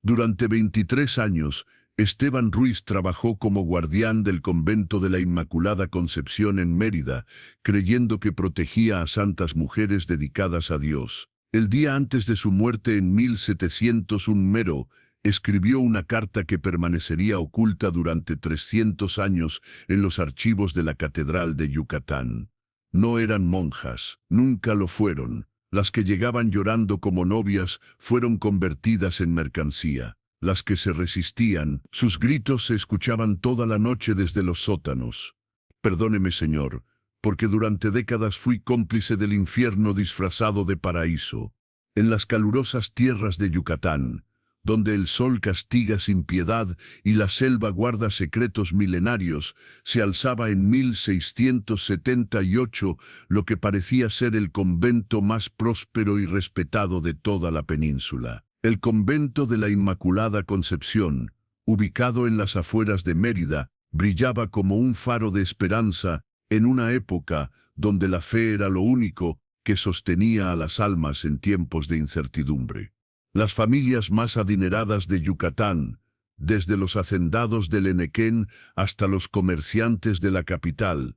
Durante 23 años, Esteban Ruiz trabajó como guardián del convento de la Inmaculada Concepción en Mérida, creyendo que protegía a santas mujeres dedicadas a Dios. El día antes de su muerte en 1701 Mero escribió una carta que permanecería oculta durante 300 años en los archivos de la Catedral de Yucatán. No eran monjas, nunca lo fueron. Las que llegaban llorando como novias fueron convertidas en mercancía. Las que se resistían, sus gritos se escuchaban toda la noche desde los sótanos. Perdóneme, Señor, porque durante décadas fui cómplice del infierno disfrazado de paraíso. En las calurosas tierras de Yucatán, donde el sol castiga sin piedad y la selva guarda secretos milenarios, se alzaba en 1678 lo que parecía ser el convento más próspero y respetado de toda la península. El convento de la Inmaculada Concepción, ubicado en las afueras de Mérida, brillaba como un faro de esperanza en una época donde la fe era lo único que sostenía a las almas en tiempos de incertidumbre. Las familias más adineradas de Yucatán, desde los hacendados del Enequén hasta los comerciantes de la capital,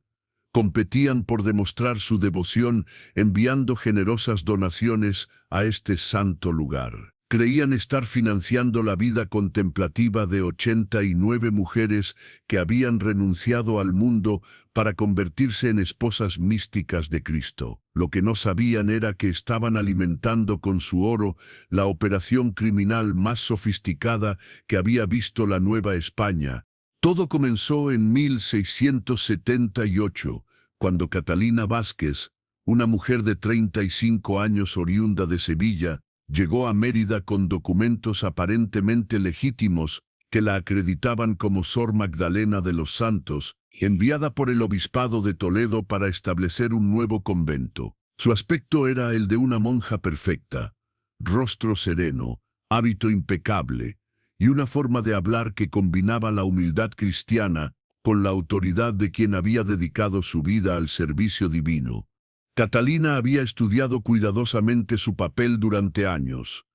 competían por demostrar su devoción enviando generosas donaciones a este santo lugar. Creían estar financiando la vida contemplativa de 89 mujeres que habían renunciado al mundo para convertirse en esposas místicas de Cristo. Lo que no sabían era que estaban alimentando con su oro la operación criminal más sofisticada que había visto la Nueva España. Todo comenzó en 1678, cuando Catalina Vázquez, una mujer de 35 años oriunda de Sevilla, llegó a Mérida con documentos aparentemente legítimos que la acreditaban como Sor Magdalena de los Santos, enviada por el obispado de Toledo para establecer un nuevo convento. Su aspecto era el de una monja perfecta, rostro sereno, hábito impecable, y una forma de hablar que combinaba la humildad cristiana con la autoridad de quien había dedicado su vida al servicio divino. Catalina había estudiado cuidadosamente su papel durante años.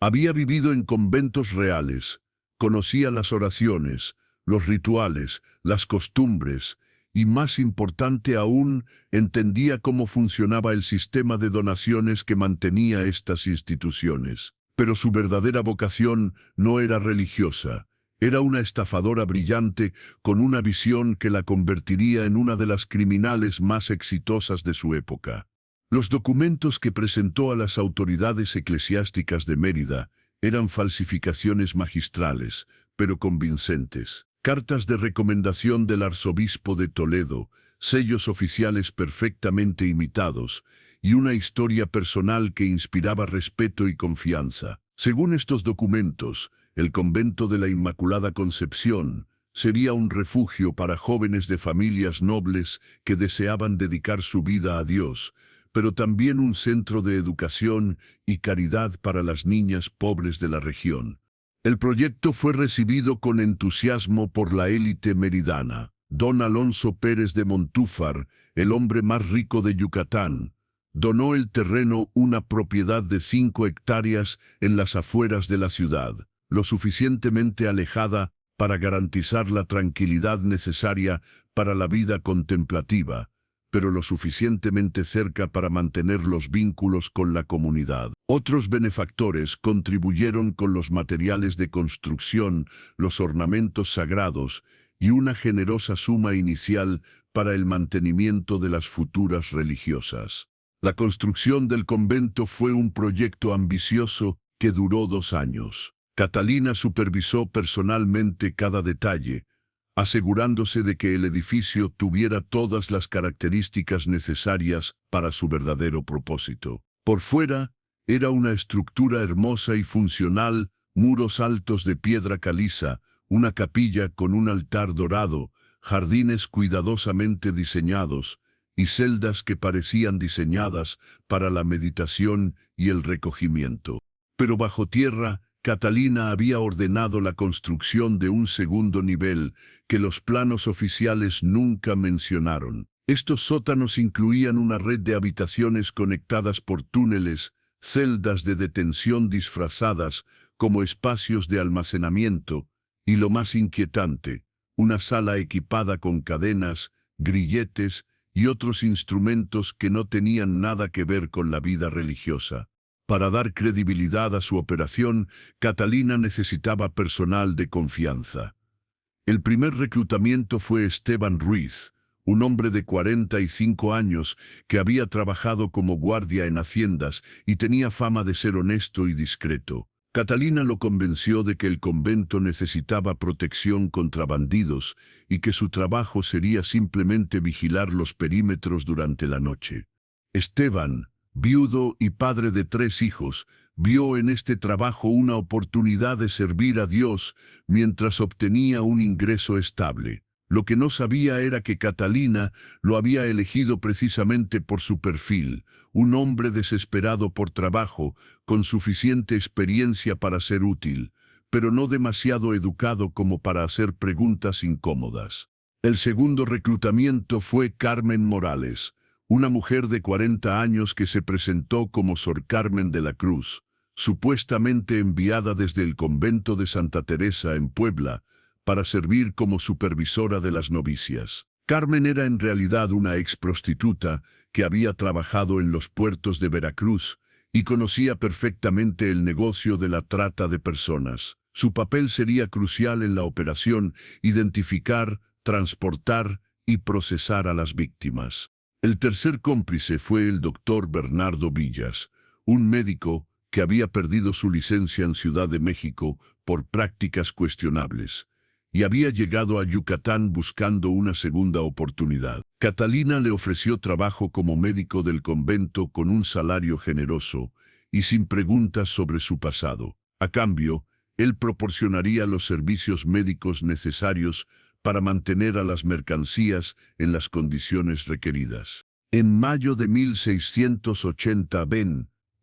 Había vivido en conventos reales, conocía las oraciones, los rituales, las costumbres, y más importante aún, entendía cómo funcionaba el sistema de donaciones que mantenía estas instituciones. Pero su verdadera vocación no era religiosa. Era una estafadora brillante con una visión que la convertiría en una de las criminales más exitosas de su época. Los documentos que presentó a las autoridades eclesiásticas de Mérida eran falsificaciones magistrales, pero convincentes. Cartas de recomendación del arzobispo de Toledo, sellos oficiales perfectamente imitados, y una historia personal que inspiraba respeto y confianza. Según estos documentos, el convento de la Inmaculada Concepción sería un refugio para jóvenes de familias nobles que deseaban dedicar su vida a Dios, pero también un centro de educación y caridad para las niñas pobres de la región. El proyecto fue recibido con entusiasmo por la élite meridana. Don Alonso Pérez de Montúfar, el hombre más rico de Yucatán, donó el terreno, una propiedad de 5 hectáreas en las afueras de la ciudad, lo suficientemente alejada para garantizar la tranquilidad necesaria para la vida contemplativa, pero lo suficientemente cerca para mantener los vínculos con la comunidad. Otros benefactores contribuyeron con los materiales de construcción, los ornamentos sagrados y una generosa suma inicial para el mantenimiento de las futuras religiosas. La construcción del convento fue un proyecto ambicioso que duró 2 años. Catalina supervisó personalmente cada detalle, asegurándose de que el edificio tuviera todas las características necesarias para su verdadero propósito. Por fuera, era una estructura hermosa y funcional, muros altos de piedra caliza, una capilla con un altar dorado, jardines cuidadosamente diseñados, y celdas que parecían diseñadas para la meditación y el recogimiento. Pero bajo tierra, Catalina había ordenado la construcción de un segundo nivel que los planos oficiales nunca mencionaron. Estos sótanos incluían una red de habitaciones conectadas por túneles, celdas de detención disfrazadas, como espacios de almacenamiento, y lo más inquietante, una sala equipada con cadenas, grilletes y otros instrumentos que no tenían nada que ver con la vida religiosa. Para dar credibilidad a su operación, Catalina necesitaba personal de confianza. El primer reclutamiento fue Esteban Ruiz, un hombre de 45 años que había trabajado como guardia en haciendas y tenía fama de ser honesto y discreto. Catalina lo convenció de que el convento necesitaba protección contra bandidos y que su trabajo sería simplemente vigilar los perímetros durante la noche. Esteban, viudo y padre de 3 hijos, vio en este trabajo una oportunidad de servir a Dios mientras obtenía un ingreso estable. Lo que no sabía era que Catalina lo había elegido precisamente por su perfil, un hombre desesperado por trabajo, con suficiente experiencia para ser útil, pero no demasiado educado como para hacer preguntas incómodas. El segundo reclutamiento fue Carmen Morales, una mujer de 40 años que se presentó como Sor Carmen de la Cruz, supuestamente enviada desde el convento de Santa Teresa en Puebla, para servir como supervisora de las novicias. Carmen era en realidad una ex prostituta que había trabajado en los puertos de Veracruz y conocía perfectamente el negocio de la trata de personas. Su papel sería crucial en la operación: identificar, transportar y procesar a las víctimas. El tercer cómplice fue el doctor Bernardo Villas, un médico que había perdido su licencia en Ciudad de México por prácticas cuestionables y había llegado a Yucatán buscando una segunda oportunidad. Catalina le ofreció trabajo como médico del convento con un salario generoso y sin preguntas sobre su pasado. A cambio, él proporcionaría los servicios médicos necesarios para mantener a las mercancías en las condiciones requeridas. En mayo de 1680,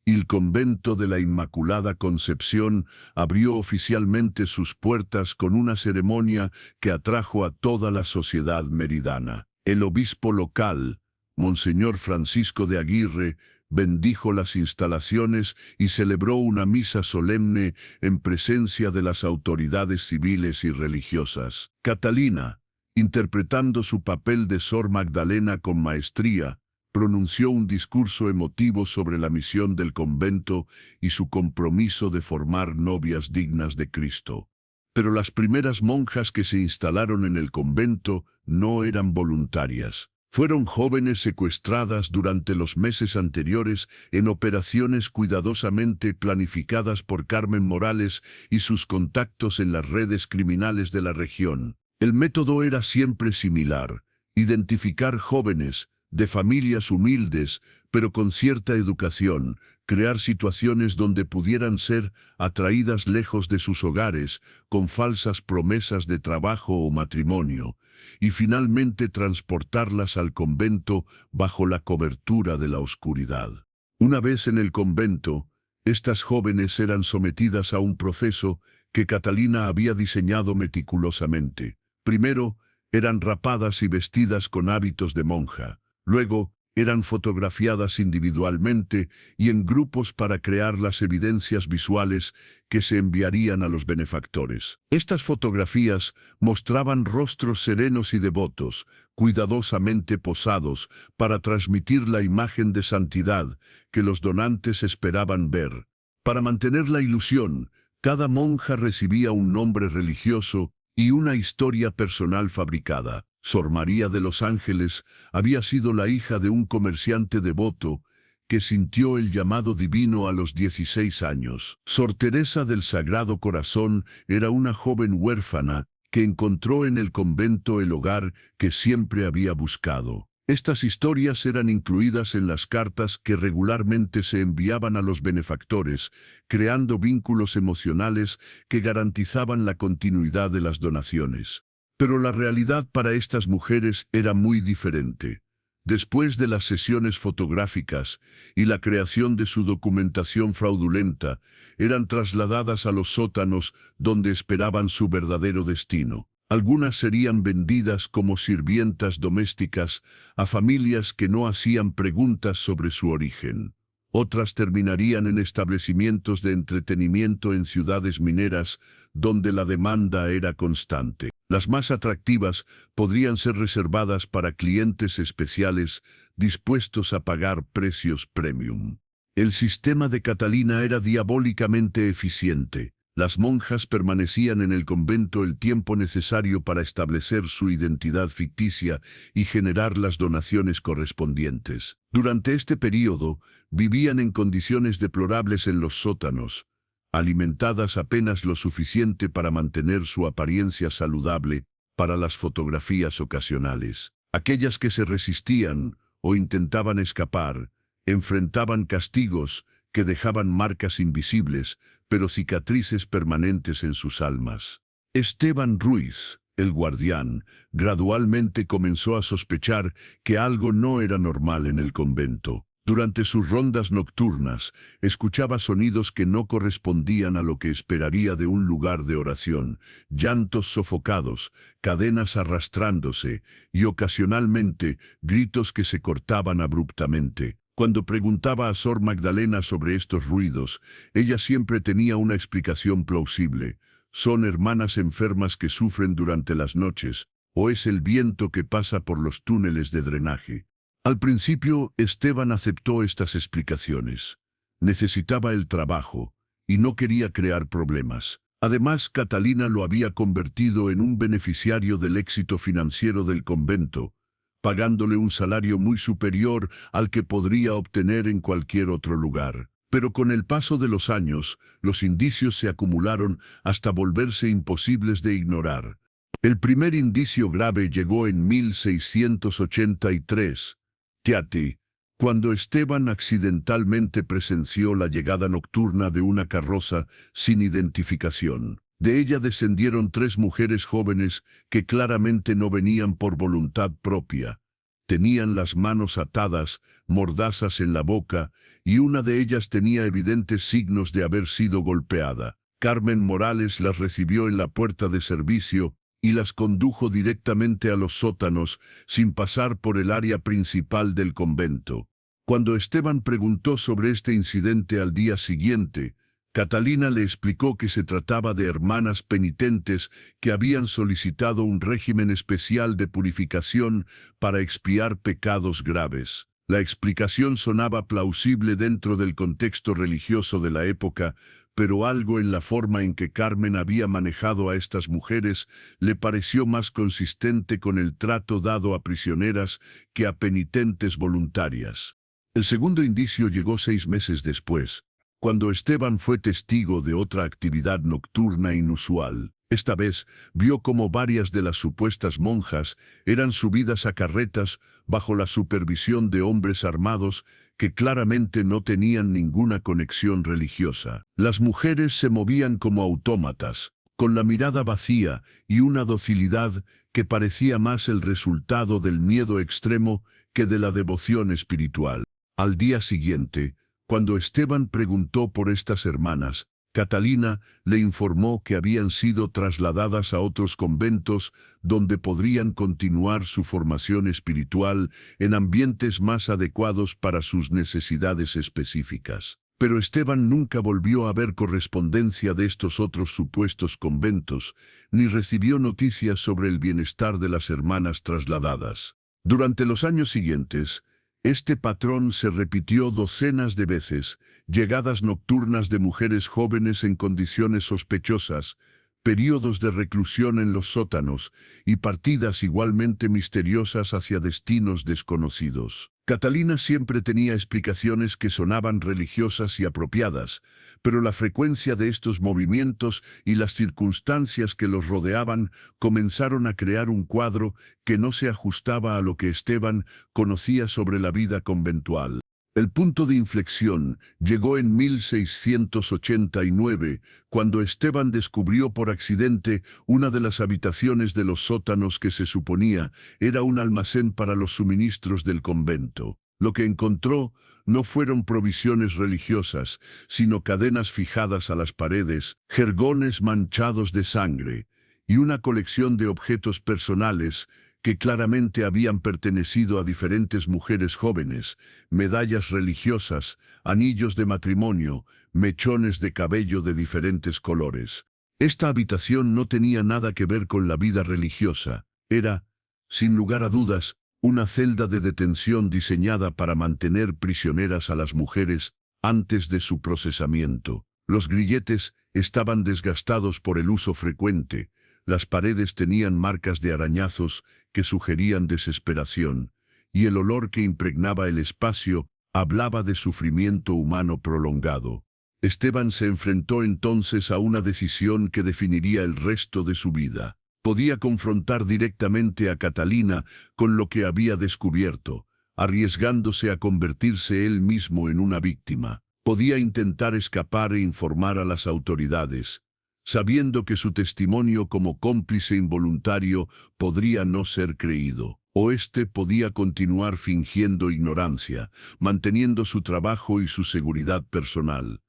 el convento de la Inmaculada Concepción abrió oficialmente sus puertas con una ceremonia que atrajo a toda la sociedad meridana. El obispo local, Monseñor Francisco de Aguirre, bendijo las instalaciones y celebró una misa solemne en presencia de las autoridades civiles y religiosas. Catalina, interpretando su papel de Sor Magdalena con maestría, pronunció un discurso emotivo sobre la misión del convento y su compromiso de formar novias dignas de Cristo. Pero las primeras monjas que se instalaron en el convento no eran voluntarias. Fueron jóvenes secuestradas durante los meses anteriores en operaciones cuidadosamente planificadas por Carmen Morales y sus contactos en las redes criminales de la región. El método era siempre similar: identificar jóvenes de familias humildes, pero con cierta educación, crear situaciones donde pudieran ser atraídas lejos de sus hogares, con falsas promesas de trabajo o matrimonio, y finalmente transportarlas al convento bajo la cobertura de la oscuridad. Una vez en el convento, estas jóvenes eran sometidas a un proceso que Catalina había diseñado meticulosamente. Primero, eran rapadas y vestidas con hábitos de monja. Luego, eran fotografiadas individualmente y en grupos para crear las evidencias visuales que se enviarían a los benefactores. Estas fotografías mostraban rostros serenos y devotos, cuidadosamente posados, para transmitir la imagen de santidad que los donantes esperaban ver. Para mantener la ilusión, cada monja recibía un nombre religioso y una historia personal fabricada. Sor María de los Ángeles había sido la hija de un comerciante devoto que sintió el llamado divino a los 16 años. Sor Teresa del Sagrado Corazón era una joven huérfana que encontró en el convento el hogar que siempre había buscado. Estas historias eran incluidas en las cartas que regularmente se enviaban a los benefactores, creando vínculos emocionales que garantizaban la continuidad de las donaciones. Pero la realidad para estas mujeres era muy diferente. Después de las sesiones fotográficas y la creación de su documentación fraudulenta, eran trasladadas a los sótanos donde esperaban su verdadero destino. Algunas serían vendidas como sirvientas domésticas a familias que no hacían preguntas sobre su origen. Otras terminarían en establecimientos de entretenimiento en ciudades mineras, donde la demanda era constante. Las más atractivas podrían ser reservadas para clientes especiales dispuestos a pagar precios premium. El sistema de Catalina era diabólicamente eficiente. Las monjas permanecían en el convento el tiempo necesario para establecer su identidad ficticia y generar las donaciones correspondientes. Durante este período, vivían en condiciones deplorables en los sótanos, alimentadas apenas lo suficiente para mantener su apariencia saludable para las fotografías ocasionales. Aquellas que se resistían o intentaban escapar, enfrentaban castigos que dejaban marcas invisibles, pero cicatrices permanentes en sus almas. Esteban Ruiz, el guardián, gradualmente comenzó a sospechar que algo no era normal en el convento. Durante sus rondas nocturnas, escuchaba sonidos que no correspondían a lo que esperaría de un lugar de oración, llantos sofocados, cadenas arrastrándose y ocasionalmente gritos que se cortaban abruptamente. Cuando preguntaba a Sor Magdalena sobre estos ruidos, ella siempre tenía una explicación plausible. Son hermanas enfermas que sufren durante las noches, o es el viento que pasa por los túneles de drenaje. Al principio, Esteban aceptó estas explicaciones. Necesitaba el trabajo, y no quería crear problemas. Además, Catalina lo había convertido en un beneficiario del éxito financiero del convento, pagándole un salario muy superior al que podría obtener en cualquier otro lugar. Pero con el paso de los años, los indicios se acumularon hasta volverse imposibles de ignorar. El primer indicio grave llegó en 1683, Teati, cuando Esteban accidentalmente presenció la llegada nocturna de una carroza sin identificación. De ella descendieron 3 mujeres jóvenes que claramente no venían por voluntad propia. Tenían las manos atadas, mordazas en la boca, y una de ellas tenía evidentes signos de haber sido golpeada. Carmen Morales las recibió en la puerta de servicio y las condujo directamente a los sótanos, sin pasar por el área principal del convento. Cuando Esteban preguntó sobre este incidente al día siguiente, Catalina le explicó que se trataba de hermanas penitentes que habían solicitado un régimen especial de purificación para expiar pecados graves. La explicación sonaba plausible dentro del contexto religioso de la época, pero algo en la forma en que Carmen había manejado a estas mujeres le pareció más consistente con el trato dado a prisioneras que a penitentes voluntarias. El segundo indicio llegó 6 meses después, cuando Esteban fue testigo de otra actividad nocturna inusual. Esta vez vio cómo varias de las supuestas monjas eran subidas a carretas bajo la supervisión de hombres armados que claramente no tenían ninguna conexión religiosa. Las mujeres se movían como autómatas, con la mirada vacía y una docilidad que parecía más el resultado del miedo extremo que de la devoción espiritual. Al día siguiente, cuando Esteban preguntó por estas hermanas, Catalina le informó que habían sido trasladadas a otros conventos donde podrían continuar su formación espiritual en ambientes más adecuados para sus necesidades específicas. Pero Esteban nunca volvió a ver correspondencia de estos otros supuestos conventos, ni recibió noticias sobre el bienestar de las hermanas trasladadas. Durante los años siguientes, este patrón se repitió docenas de veces: llegadas nocturnas de mujeres jóvenes en condiciones sospechosas, períodos de reclusión en los sótanos y partidas igualmente misteriosas hacia destinos desconocidos. Catalina siempre tenía explicaciones que sonaban religiosas y apropiadas, pero la frecuencia de estos movimientos y las circunstancias que los rodeaban comenzaron a crear un cuadro que no se ajustaba a lo que Esteban conocía sobre la vida conventual. El punto de inflexión llegó en 1689, cuando Esteban descubrió por accidente una de las habitaciones de los sótanos que se suponía era un almacén para los suministros del convento. Lo que encontró no fueron provisiones religiosas, sino cadenas fijadas a las paredes, jergones manchados de sangre y una colección de objetos personales que claramente habían pertenecido a diferentes mujeres jóvenes, medallas religiosas, anillos de matrimonio, mechones de cabello de diferentes colores. Esta habitación no tenía nada que ver con la vida religiosa. Era, sin lugar a dudas, una celda de detención diseñada para mantener prisioneras a las mujeres antes de su procesamiento. Los grilletes estaban desgastados por el uso frecuente. Las paredes tenían marcas de arañazos que sugerían desesperación, y el olor que impregnaba el espacio hablaba de sufrimiento humano prolongado. Esteban se enfrentó entonces a una decisión que definiría el resto de su vida. Podía confrontar directamente a Catalina con lo que había descubierto, arriesgándose a convertirse él mismo en una víctima. Podía intentar escapar e informar a las autoridades, sabiendo que su testimonio como cómplice involuntario podría no ser creído. O podía continuar fingiendo ignorancia, manteniendo su trabajo y su seguridad personal,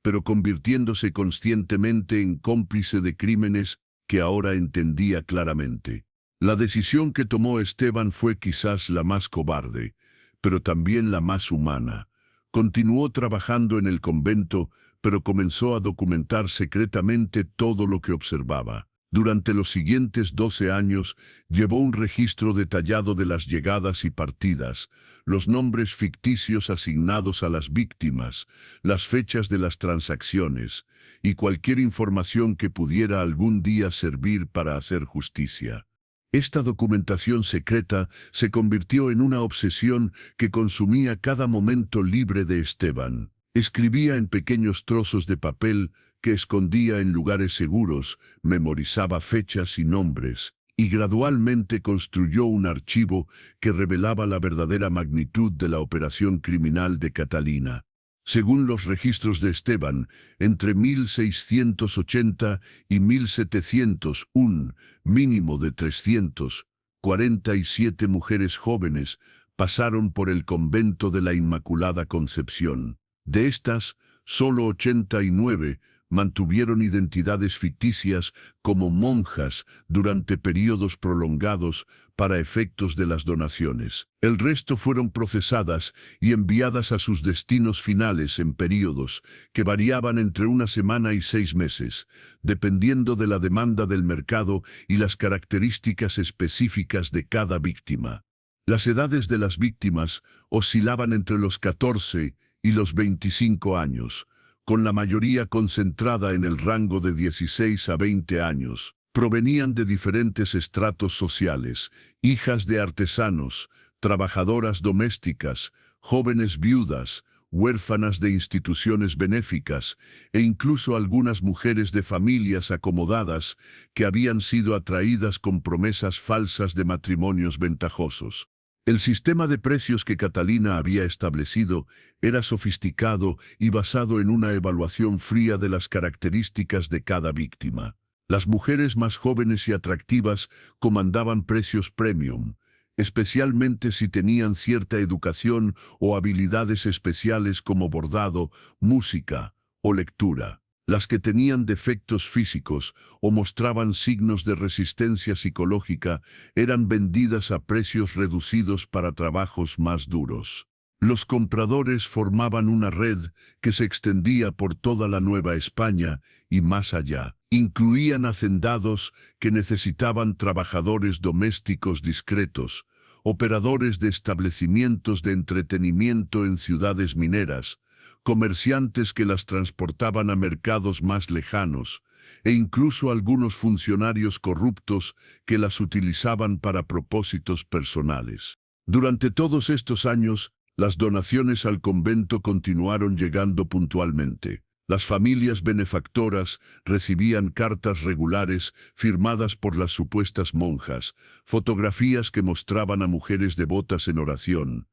pero convirtiéndose conscientemente en cómplice de crímenes que ahora entendía claramente. La decisión que tomó Esteban fue quizás la más cobarde, pero también la más humana. Continuó trabajando en el convento, pero comenzó a documentar secretamente todo lo que observaba. Durante los siguientes 12 años, llevó un registro detallado de las llegadas y partidas, los nombres ficticios asignados a las víctimas, las fechas de las transacciones, y cualquier información que pudiera algún día servir para hacer justicia. Esta documentación secreta se convirtió en una obsesión que consumía cada momento libre de Esteban. Escribía en pequeños trozos de papel que escondía en lugares seguros, memorizaba fechas y nombres, y gradualmente construyó un archivo que revelaba la verdadera magnitud de la operación criminal de Catalina. Según los registros de Esteban, entre 1680 y 1700, un mínimo de 347 mujeres jóvenes pasaron por el convento de la Inmaculada Concepción. De estas, solo 89 mantuvieron identidades ficticias como monjas durante periodos prolongados para efectos de las donaciones. El resto fueron procesadas y enviadas a sus destinos finales en periodos que variaban entre una semana y 6 meses, dependiendo de la demanda del mercado y las características específicas de cada víctima. Las edades de las víctimas oscilaban entre los 14 y los 25 años, con la mayoría concentrada en el rango de 16 a 20 años. Provenían de diferentes estratos sociales, hijas de artesanos, trabajadoras domésticas, jóvenes viudas, huérfanas de instituciones benéficas e incluso algunas mujeres de familias acomodadas que habían sido atraídas con promesas falsas de matrimonios ventajosos. El sistema de precios que Catalina había establecido era sofisticado y basado en una evaluación fría de las características de cada víctima. Las mujeres más jóvenes y atractivas comandaban precios premium, especialmente si tenían cierta educación o habilidades especiales como bordado, música o lectura. Las que tenían defectos físicos o mostraban signos de resistencia psicológica eran vendidas a precios reducidos para trabajos más duros. Los compradores formaban una red que se extendía por toda la Nueva España y más allá. Incluían hacendados que necesitaban trabajadores domésticos discretos, operadores de establecimientos de entretenimiento en ciudades mineras, comerciantes que las transportaban a mercados más lejanos, e incluso algunos funcionarios corruptos que las utilizaban para propósitos personales. Durante todos estos años, las donaciones al convento continuaron llegando puntualmente. Las familias benefactoras recibían cartas regulares firmadas por las supuestas monjas, fotografías que mostraban a mujeres devotas en oración,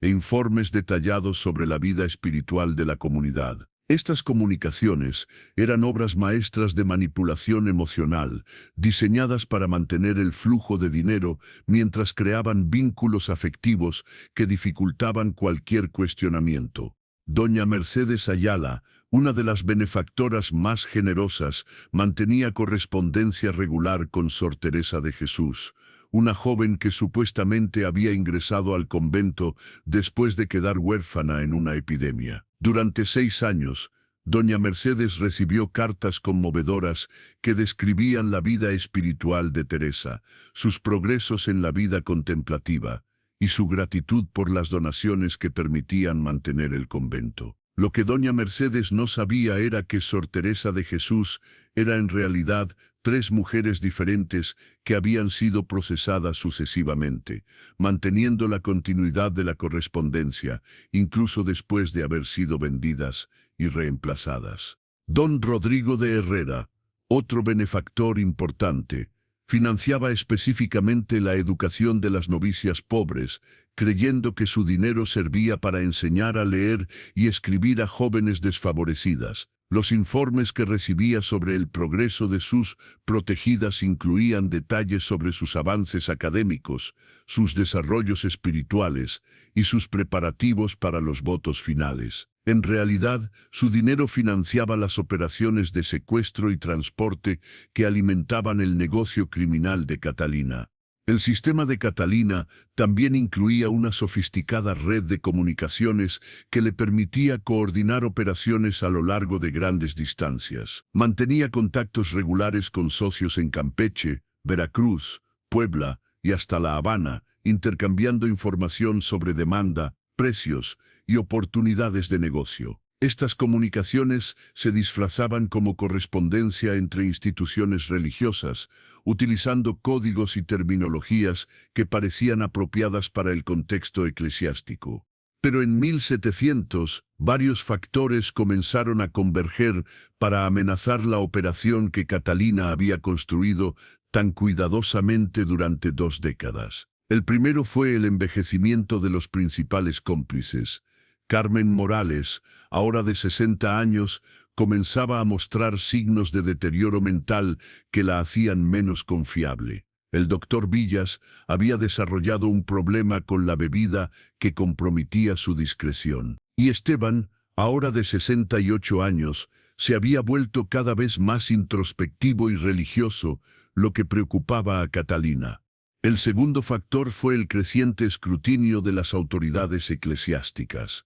e informes detallados sobre la vida espiritual de la comunidad. Estas comunicaciones eran obras maestras de manipulación emocional, diseñadas para mantener el flujo de dinero mientras creaban vínculos afectivos que dificultaban cualquier cuestionamiento. Doña Mercedes Ayala, una de las benefactoras más generosas, mantenía correspondencia regular con Sor Teresa de Jesús, una joven que supuestamente había ingresado al convento después de quedar huérfana en una epidemia. Durante 6 años, doña Mercedes recibió cartas conmovedoras que describían la vida espiritual de Teresa, sus progresos en la vida contemplativa y su gratitud por las donaciones que permitían mantener el convento. Lo que doña Mercedes no sabía era que Sor Teresa de Jesús era en realidad 3 mujeres diferentes que habían sido procesadas sucesivamente, manteniendo la continuidad de la correspondencia, incluso después de haber sido vendidas y reemplazadas. Don Rodrigo de Herrera, otro benefactor importante, financiaba específicamente la educación de las novicias pobres, creyendo que su dinero servía para enseñar a leer y escribir a jóvenes desfavorecidas. Los informes que recibía sobre el progreso de sus protegidas incluían detalles sobre sus avances académicos, sus desarrollos espirituales y sus preparativos para los votos finales. En realidad, su dinero financiaba las operaciones de secuestro y transporte que alimentaban el negocio criminal de Catalina. El sistema de Catalina también incluía una sofisticada red de comunicaciones que le permitía coordinar operaciones a lo largo de grandes distancias. Mantenía contactos regulares con socios en Campeche, Veracruz, Puebla y hasta La Habana, intercambiando información sobre demanda, precios y oportunidades de negocio. Estas comunicaciones se disfrazaban como correspondencia entre instituciones religiosas, utilizando códigos y terminologías que parecían apropiadas para el contexto eclesiástico. Pero en 1700, varios factores comenzaron a converger para amenazar la operación que Catalina había construido tan cuidadosamente durante 2 décadas. El primero fue el envejecimiento de los principales cómplices. Carmen Morales, ahora de 60 años, comenzaba a mostrar signos de deterioro mental que la hacían menos confiable. El doctor Villas había desarrollado un problema con la bebida que comprometía su discreción. Y Esteban, ahora de 68 años, se había vuelto cada vez más introspectivo y religioso, lo que preocupaba a Catalina. El segundo factor fue el creciente escrutinio de las autoridades eclesiásticas.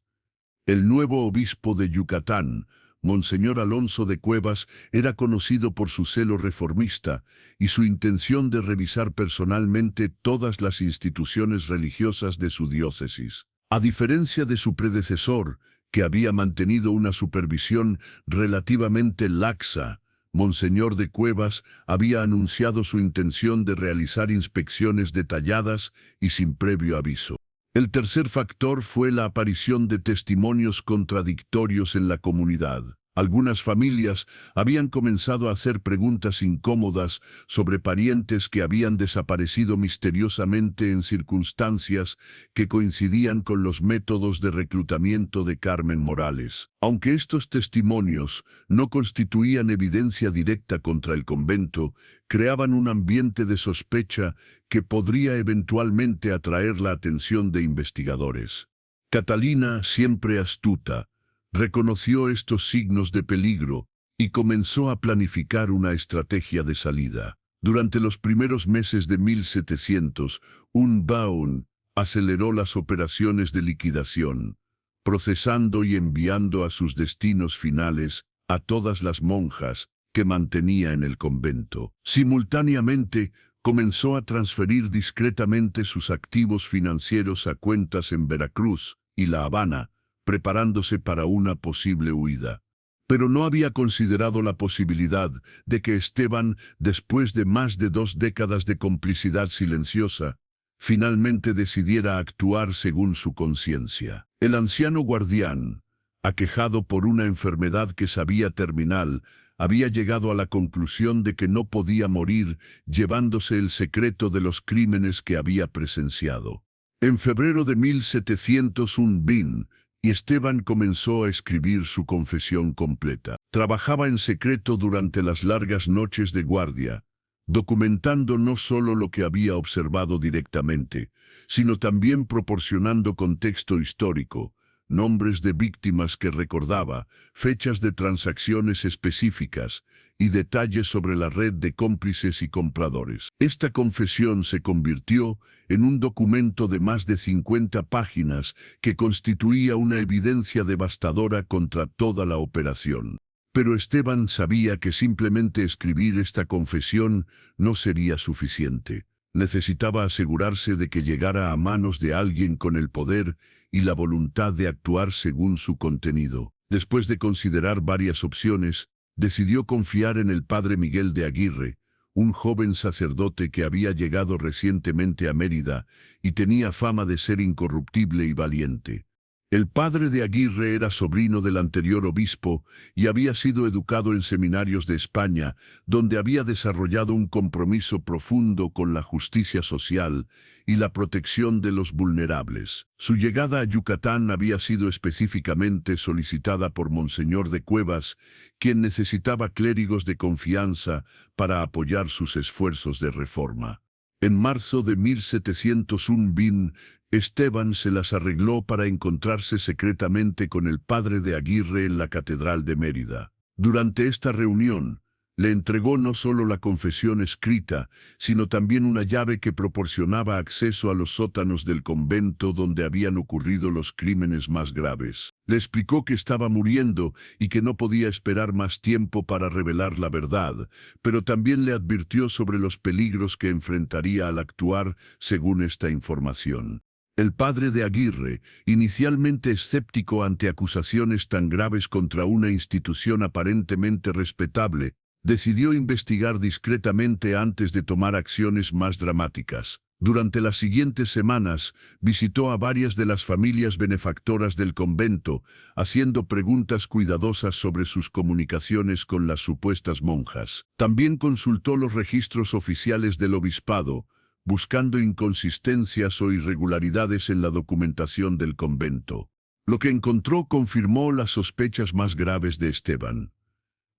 El nuevo obispo de Yucatán, Monseñor Alonso de Cuevas, era conocido por su celo reformista y su intención de revisar personalmente todas las instituciones religiosas de su diócesis. A diferencia de su predecesor, que había mantenido una supervisión relativamente laxa, Monseñor de Cuevas había anunciado su intención de realizar inspecciones detalladas y sin previo aviso. El tercer factor fue la aparición de testimonios contradictorios en la comunidad. Algunas familias habían comenzado a hacer preguntas incómodas sobre parientes que habían desaparecido misteriosamente en circunstancias que coincidían con los métodos de reclutamiento de Carmen Morales. Aunque estos testimonios no constituían evidencia directa contra el convento, creaban un ambiente de sospecha que podría eventualmente atraer la atención de investigadores. Catalina, siempre astuta, reconoció estos signos de peligro y comenzó a planificar una estrategia de salida. Durante los primeros meses de 1700, un Baun aceleró las operaciones de liquidación, procesando y enviando a sus destinos finales a todas las monjas que mantenía en el convento. Simultáneamente, comenzó a transferir discretamente sus activos financieros a cuentas en Veracruz y La Habana, preparándose para una posible huida. Pero no había considerado la posibilidad de que Esteban, después de más de 2 décadas de complicidad silenciosa, finalmente decidiera actuar según su conciencia. El anciano guardián, aquejado por una enfermedad que sabía terminal, había llegado a la conclusión de que no podía morir llevándose el secreto de los crímenes que había presenciado. En febrero de 1701 y Esteban comenzó a escribir su confesión completa. Trabajaba en secreto durante las largas noches de guardia, documentando no solo lo que había observado directamente, sino también proporcionando contexto histórico, nombres de víctimas que recordaba, fechas de transacciones específicas y detalles sobre la red de cómplices y compradores. Esta confesión se convirtió en un documento de más de 50 páginas que constituía una evidencia devastadora contra toda la operación. Pero Esteban sabía que simplemente escribir esta confesión no sería suficiente. Necesitaba asegurarse de que llegara a manos de alguien con el poder y la voluntad de actuar según su contenido. Después de considerar varias opciones, decidió confiar en el padre Miguel de Aguirre, un joven sacerdote que había llegado recientemente a Mérida y tenía fama de ser incorruptible y valiente. El padre de Aguirre era sobrino del anterior obispo y había sido educado en seminarios de España, donde había desarrollado un compromiso profundo con la justicia social y la protección de los vulnerables. Su llegada a Yucatán había sido específicamente solicitada por Monseñor de Cuevas, quien necesitaba clérigos de confianza para apoyar sus esfuerzos de reforma. En marzo de 1701 Esteban se las arregló para encontrarse secretamente con el padre de Aguirre en la Catedral de Mérida. Durante esta reunión, le entregó no solo la confesión escrita, sino también una llave que proporcionaba acceso a los sótanos del convento donde habían ocurrido los crímenes más graves. Le explicó que estaba muriendo y que no podía esperar más tiempo para revelar la verdad, pero también le advirtió sobre los peligros que enfrentaría al actuar según esta información. El padre de Aguirre, inicialmente escéptico ante acusaciones tan graves contra una institución aparentemente respetable, decidió investigar discretamente antes de tomar acciones más dramáticas. Durante las siguientes semanas, visitó a varias de las familias benefactoras del convento, haciendo preguntas cuidadosas sobre sus comunicaciones con las supuestas monjas. También consultó los registros oficiales del obispado, buscando inconsistencias o irregularidades en la documentación del convento. Lo que encontró confirmó las sospechas más graves de Esteban.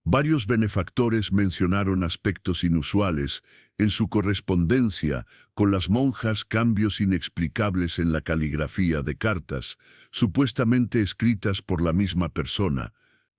Varios benefactores mencionaron aspectos inusuales en su correspondencia con las monjas, cambios inexplicables en la caligrafía de cartas, supuestamente escritas por la misma persona,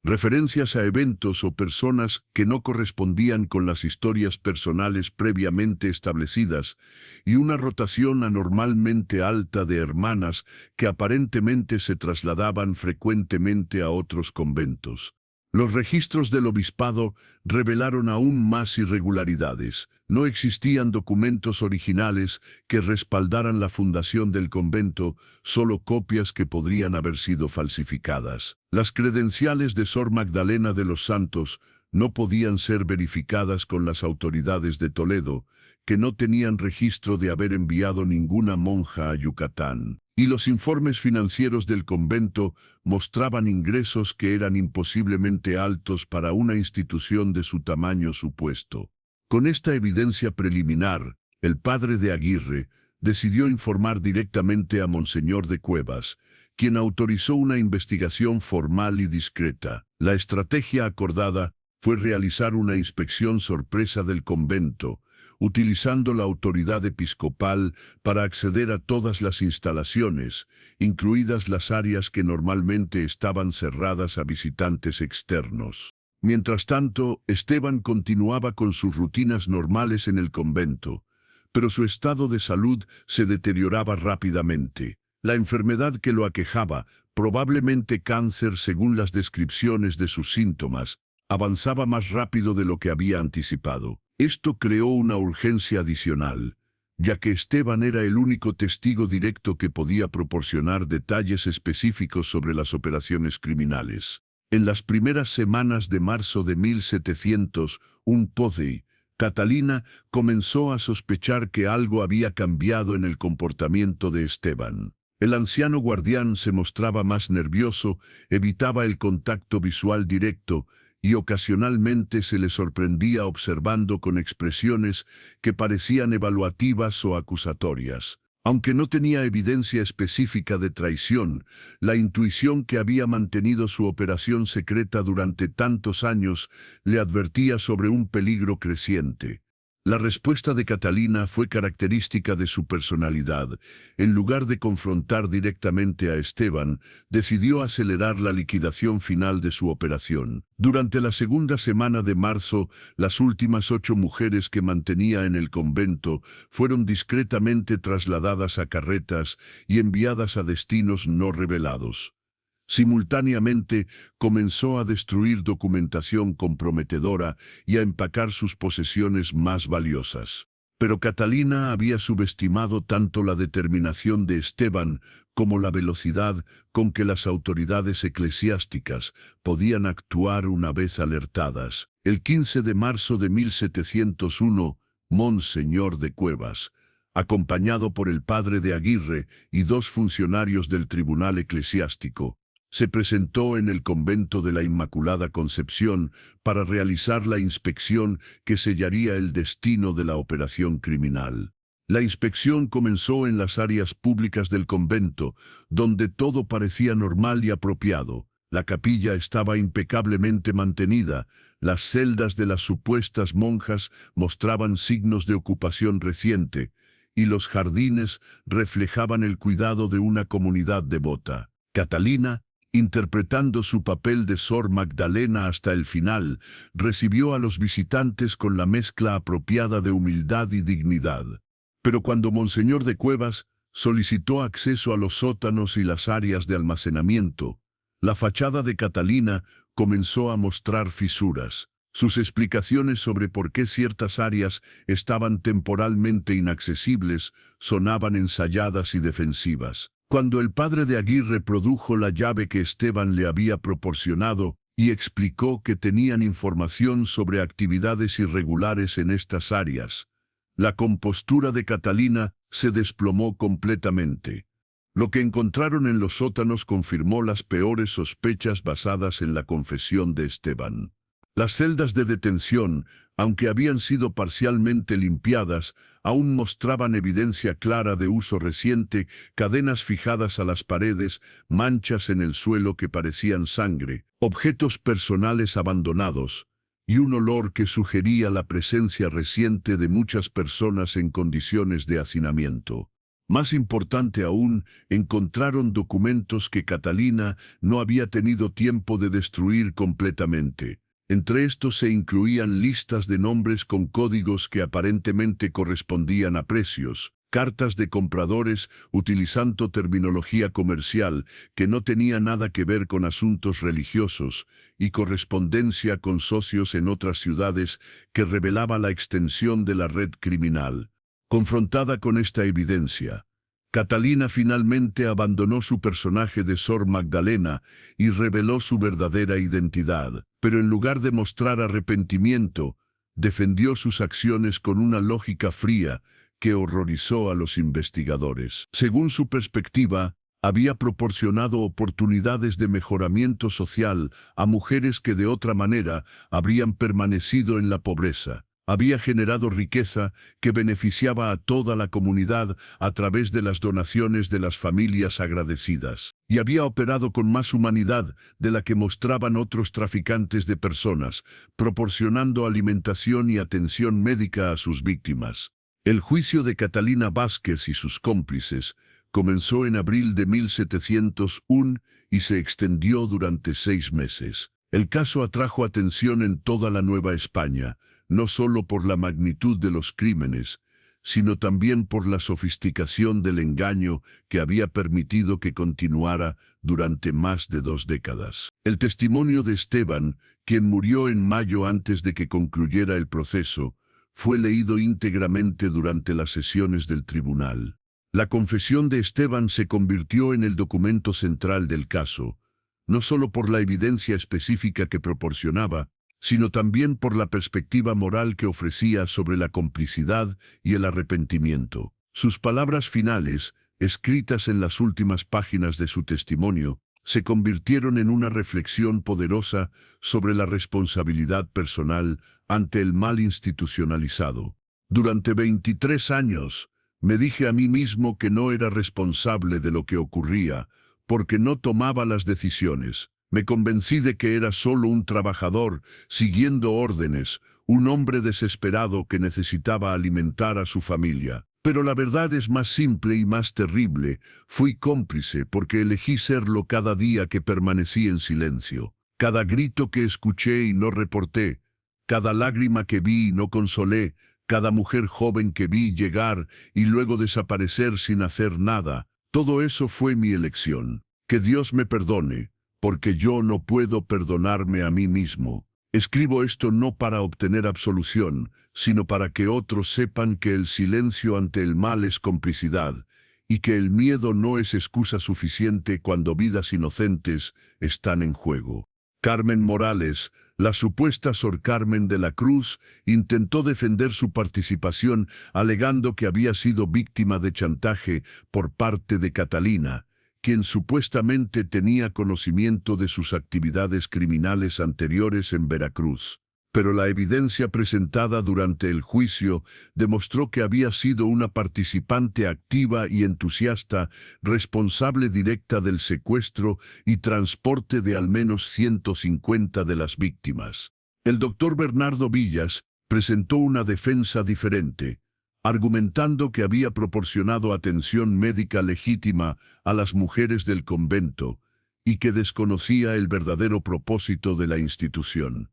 referencias a eventos o personas que no correspondían con las historias personales previamente establecidas, y una rotación anormalmente alta de hermanas que aparentemente se trasladaban frecuentemente a otros conventos. Los registros del obispado revelaron aún más irregularidades. No existían documentos originales que respaldaran la fundación del convento, solo copias que podrían haber sido falsificadas. Las credenciales de Sor Magdalena de los Santos no podían ser verificadas con las autoridades de Toledo, que no tenían registro de haber enviado ninguna monja a Yucatán. Y los informes financieros del convento mostraban ingresos que eran imposiblemente altos para una institución de su tamaño supuesto. Con esta evidencia preliminar, el padre de Aguirre decidió informar directamente a Monseñor de Cuevas, quien autorizó una investigación formal y discreta. La estrategia acordada fue realizar una inspección sorpresa del convento, utilizando la autoridad episcopal para acceder a todas las instalaciones, incluidas las áreas que normalmente estaban cerradas a visitantes externos. Mientras tanto, Esteban continuaba con sus rutinas normales en el convento, pero su estado de salud se deterioraba rápidamente. La enfermedad que lo aquejaba, probablemente cáncer según las descripciones de sus síntomas, avanzaba más rápido de lo que había anticipado. Esto creó una urgencia adicional, ya que Esteban era el único testigo directo que podía proporcionar detalles específicos sobre las operaciones criminales. En las primeras semanas de marzo de 1701, Catalina comenzó a sospechar que algo había cambiado en el comportamiento de Esteban. El anciano guardián se mostraba más nervioso, evitaba el contacto visual directo, y ocasionalmente se le sorprendía observando con expresiones que parecían evaluativas o acusatorias. Aunque no tenía evidencia específica de traición, la intuición que había mantenido su operación secreta durante tantos años le advertía sobre un peligro creciente. La respuesta de Catalina fue característica de su personalidad. En lugar de confrontar directamente a Esteban, decidió acelerar la liquidación final de su operación. Durante la segunda semana de marzo, las últimas 8 mujeres que mantenía en el convento fueron discretamente trasladadas a carretas y enviadas a destinos no revelados. Simultáneamente, comenzó a destruir documentación comprometedora y a empacar sus posesiones más valiosas. Pero Catalina había subestimado tanto la determinación de Esteban como la velocidad con que las autoridades eclesiásticas podían actuar una vez alertadas. El 15 de marzo de 1701, Monseñor de Cuevas, acompañado por el padre de Aguirre y 2 funcionarios del tribunal eclesiástico, se presentó en el convento de la Inmaculada Concepción para realizar la inspección que sellaría el destino de la operación criminal. La inspección comenzó en las áreas públicas del convento, donde todo parecía normal y apropiado. La capilla estaba impecablemente mantenida, las celdas de las supuestas monjas mostraban signos de ocupación reciente, y los jardines reflejaban el cuidado de una comunidad devota. Catalina, interpretando su papel de Sor Magdalena hasta el final, recibió a los visitantes con la mezcla apropiada de humildad y dignidad. Pero cuando Monseñor de Cuevas solicitó acceso a los sótanos y las áreas de almacenamiento, la fachada de Catalina comenzó a mostrar fisuras. Sus explicaciones sobre por qué ciertas áreas estaban temporalmente inaccesibles sonaban ensayadas y defensivas. Cuando el padre de Aguirre produjo la llave que Esteban le había proporcionado y explicó que tenían información sobre actividades irregulares en estas áreas, la compostura de Catalina se desplomó completamente. Lo que encontraron en los sótanos confirmó las peores sospechas basadas en la confesión de Esteban. Las celdas de detención, aunque habían sido parcialmente limpiadas, aún mostraban evidencia clara de uso reciente, cadenas fijadas a las paredes, manchas en el suelo que parecían sangre, objetos personales abandonados, y un olor que sugería la presencia reciente de muchas personas en condiciones de hacinamiento. Más importante aún, encontraron documentos que Catalina no había tenido tiempo de destruir completamente. Entre estos se incluían listas de nombres con códigos que aparentemente correspondían a precios, cartas de compradores utilizando terminología comercial que no tenía nada que ver con asuntos religiosos, y correspondencia con socios en otras ciudades que revelaba la extensión de la red criminal. Confrontada con esta evidencia, Catalina finalmente abandonó su personaje de Sor Magdalena y reveló su verdadera identidad, pero en lugar de mostrar arrepentimiento, defendió sus acciones con una lógica fría que horrorizó a los investigadores. Según su perspectiva, había proporcionado oportunidades de mejoramiento social a mujeres que de otra manera habrían permanecido en la pobreza. Había generado riqueza que beneficiaba a toda la comunidad a través de las donaciones de las familias agradecidas, y había operado con más humanidad de la que mostraban otros traficantes de personas, proporcionando alimentación y atención médica a sus víctimas. El juicio de Catalina Vázquez y sus cómplices comenzó en abril de 1701 y se extendió durante 6 meses. El caso atrajo atención en toda la Nueva España, no solo por la magnitud de los crímenes, sino también por la sofisticación del engaño que había permitido que continuara durante más de 2 décadas. El testimonio de Esteban, quien murió en mayo antes de que concluyera el proceso, fue leído íntegramente durante las sesiones del tribunal. La confesión de Esteban se convirtió en el documento central del caso, no solo por la evidencia específica que proporcionaba, sino también por la perspectiva moral que ofrecía sobre la complicidad y el arrepentimiento. Sus palabras finales, escritas en las últimas páginas de su testimonio, se convirtieron en una reflexión poderosa sobre la responsabilidad personal ante el mal institucionalizado. Durante 23 años, me dije a mí mismo que no era responsable de lo que ocurría, porque no tomaba las decisiones. Me convencí de que era solo un trabajador, siguiendo órdenes, un hombre desesperado que necesitaba alimentar a su familia. Pero la verdad es más simple y más terrible. Fui cómplice porque elegí serlo cada día que permanecí en silencio. Cada grito que escuché y no reporté, cada lágrima que vi y no consolé, cada mujer joven que vi llegar y luego desaparecer sin hacer nada, todo eso fue mi elección. Que Dios me perdone, porque yo no puedo perdonarme a mí mismo. Escribo esto no para obtener absolución, sino para que otros sepan que el silencio ante el mal es complicidad, y que el miedo no es excusa suficiente cuando vidas inocentes están en juego. Carmen Morales, la supuesta Sor Carmen de la Cruz, intentó defender su participación alegando que había sido víctima de chantaje por parte de Catalina, quien supuestamente tenía conocimiento de sus actividades criminales anteriores en Veracruz. Pero la evidencia presentada durante el juicio demostró que había sido una participante activa y entusiasta, responsable directa del secuestro y transporte de al menos 150 de las víctimas. El doctor Bernardo Villas presentó una defensa diferente, argumentando que había proporcionado atención médica legítima a las mujeres del convento y que desconocía el verdadero propósito de la institución.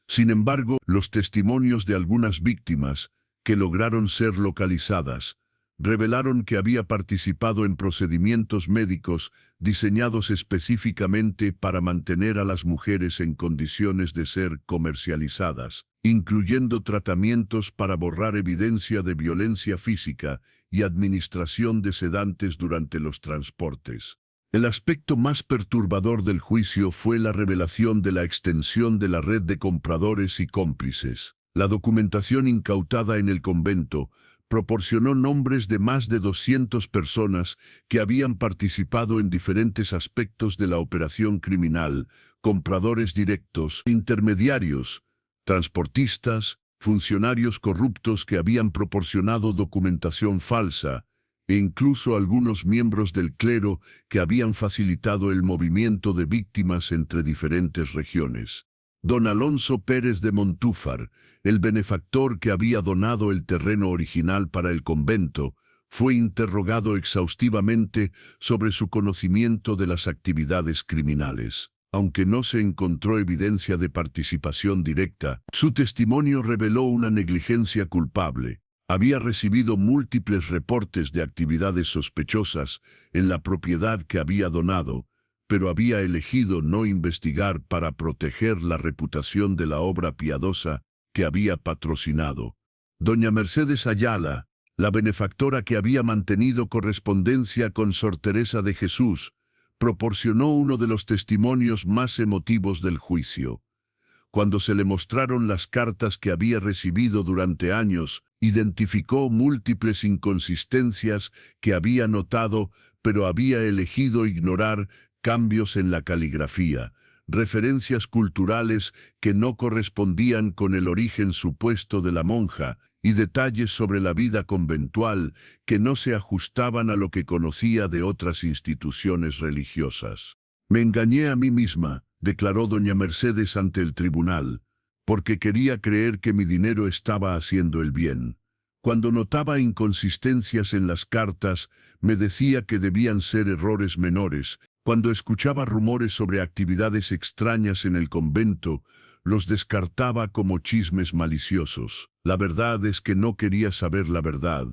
Sin embargo, los testimonios de algunas víctimas, que lograron ser localizadas, revelaron que había participado en procedimientos médicos diseñados específicamente para mantener a las mujeres en condiciones de ser comercializadas, incluyendo tratamientos para borrar evidencia de violencia física y administración de sedantes durante los transportes. El aspecto más perturbador del juicio fue la revelación de la extensión de la red de compradores y cómplices. La documentación incautada en el convento proporcionó nombres de más de 200 personas que habían participado en diferentes aspectos de la operación criminal: compradores directos, intermediarios, transportistas, funcionarios corruptos que habían proporcionado documentación falsa, e incluso algunos miembros del clero que habían facilitado el movimiento de víctimas entre diferentes regiones. Don Alonso Pérez de Montúfar, el benefactor que había donado el terreno original para el convento, fue interrogado exhaustivamente sobre su conocimiento de las actividades criminales. Aunque no se encontró evidencia de participación directa, su testimonio reveló una negligencia culpable. Había recibido múltiples reportes de actividades sospechosas en la propiedad que había donado, pero había elegido no investigar para proteger la reputación de la obra piadosa que había patrocinado. Doña Mercedes Ayala, la benefactora que había mantenido correspondencia con Sor Teresa de Jesús, proporcionó uno de los testimonios más emotivos del juicio. Cuando se le mostraron las cartas que había recibido durante años, identificó múltiples inconsistencias que había notado, pero había elegido ignorar: cambios en la caligrafía, referencias culturales que no correspondían con el origen supuesto de la monja, y detalles sobre la vida conventual que no se ajustaban a lo que conocía de otras instituciones religiosas. «Me engañé a mí misma», declaró doña Mercedes ante el tribunal, «porque quería creer que mi dinero estaba haciendo el bien. Cuando notaba inconsistencias en las cartas, me decía que debían ser errores menores. Cuando escuchaba rumores sobre actividades extrañas en el convento, los descartaba como chismes maliciosos. La verdad es que no quería saber la verdad,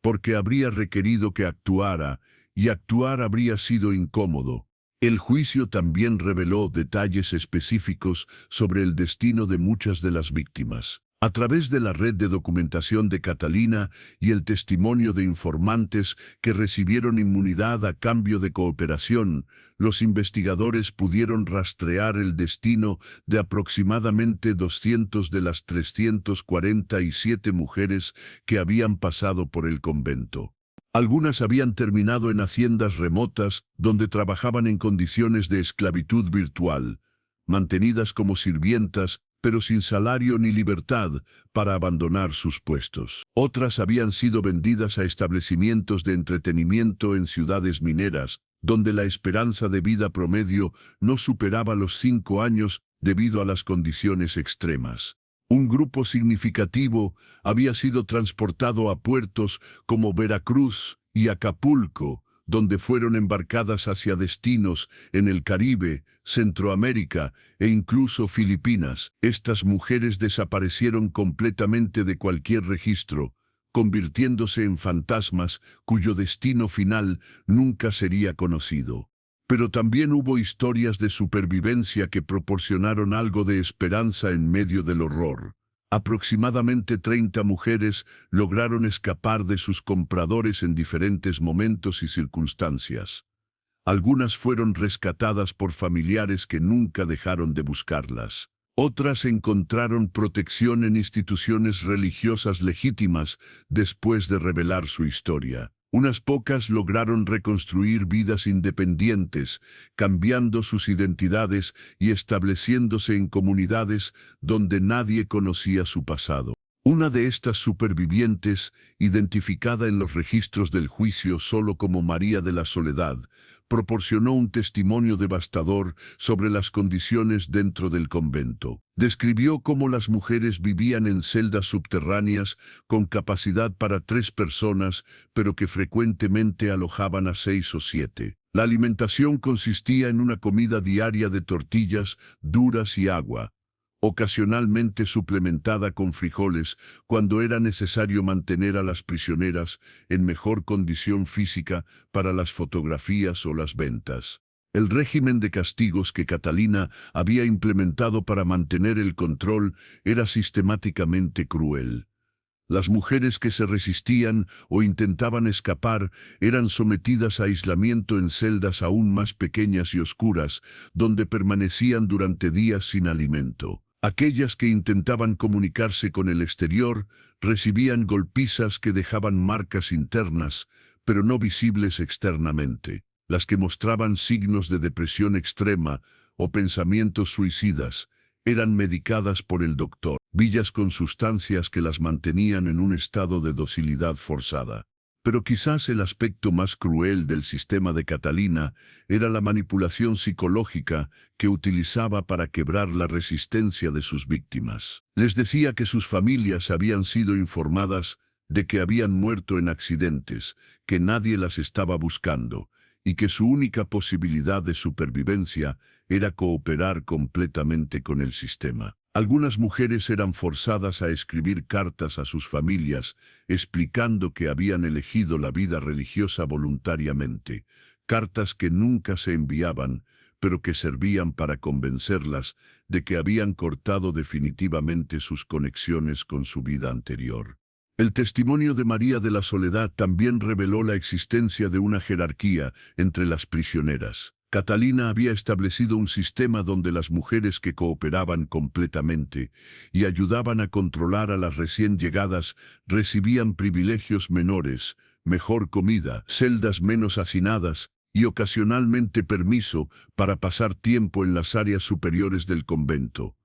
porque habría requerido que actuara, y actuar habría sido incómodo». El juicio también reveló detalles específicos sobre el destino de muchas de las víctimas. A través de la red de documentación de Catalina y el testimonio de informantes que recibieron inmunidad a cambio de cooperación, los investigadores pudieron rastrear el destino de aproximadamente 200 de las 347 mujeres que habían pasado por el convento. Algunas habían terminado en haciendas remotas donde trabajaban en condiciones de esclavitud virtual, mantenidas como sirvientas, pero sin salario ni libertad para abandonar sus puestos. Otras habían sido vendidas a establecimientos de entretenimiento en ciudades mineras, donde la esperanza de vida promedio no superaba los 5 años debido a las condiciones extremas. Un grupo significativo había sido transportado a puertos como Veracruz y Acapulco, donde fueron embarcadas hacia destinos en el Caribe, Centroamérica e incluso Filipinas. Estas mujeres desaparecieron completamente de cualquier registro, convirtiéndose en fantasmas cuyo destino final nunca sería conocido. Pero también hubo historias de supervivencia que proporcionaron algo de esperanza en medio del horror. Aproximadamente 30 mujeres lograron escapar de sus compradores en diferentes momentos y circunstancias. Algunas fueron rescatadas por familiares que nunca dejaron de buscarlas. Otras encontraron protección en instituciones religiosas legítimas después de revelar su historia. Unas pocas lograron reconstruir vidas independientes, cambiando sus identidades y estableciéndose en comunidades donde nadie conocía su pasado. Una de estas supervivientes, identificada en los registros del juicio solo como María de la Soledad, proporcionó un testimonio devastador sobre las condiciones dentro del convento. Describió cómo las mujeres vivían en celdas subterráneas con capacidad para 3 personas, pero que frecuentemente alojaban a 6 o 7. La alimentación consistía en una comida diaria de tortillas duras y agua, ocasionalmente suplementada con frijoles cuando era necesario mantener a las prisioneras en mejor condición física para las fotografías o las ventas. El régimen de castigos que Catalina había implementado para mantener el control era sistemáticamente cruel. Las mujeres que se resistían o intentaban escapar eran sometidas a aislamiento en celdas aún más pequeñas y oscuras, donde permanecían durante días sin alimento. Aquellas que intentaban comunicarse con el exterior recibían golpizas que dejaban marcas internas, pero no visibles externamente. Las que mostraban signos de depresión extrema o pensamientos suicidas eran medicadas por el doctor Villas con sustancias que las mantenían en un estado de docilidad forzada. Pero quizás el aspecto más cruel del sistema de Catalina era la manipulación psicológica que utilizaba para quebrar la resistencia de sus víctimas. Les decía que sus familias habían sido informadas de que habían muerto en accidentes, que nadie las estaba buscando, y que su única posibilidad de supervivencia era cooperar completamente con el sistema. Algunas mujeres eran forzadas a escribir cartas a sus familias, explicando que habían elegido la vida religiosa voluntariamente, cartas que nunca se enviaban, pero que servían para convencerlas de que habían cortado definitivamente sus conexiones con su vida anterior. El testimonio de María de la Soledad también reveló la existencia de una jerarquía entre las prisioneras. Catalina había establecido un sistema donde las mujeres que cooperaban completamente y ayudaban a controlar a las recién llegadas recibían privilegios menores, mejor comida, celdas menos hacinadas y ocasionalmente permiso para pasar tiempo en las áreas superiores del convento,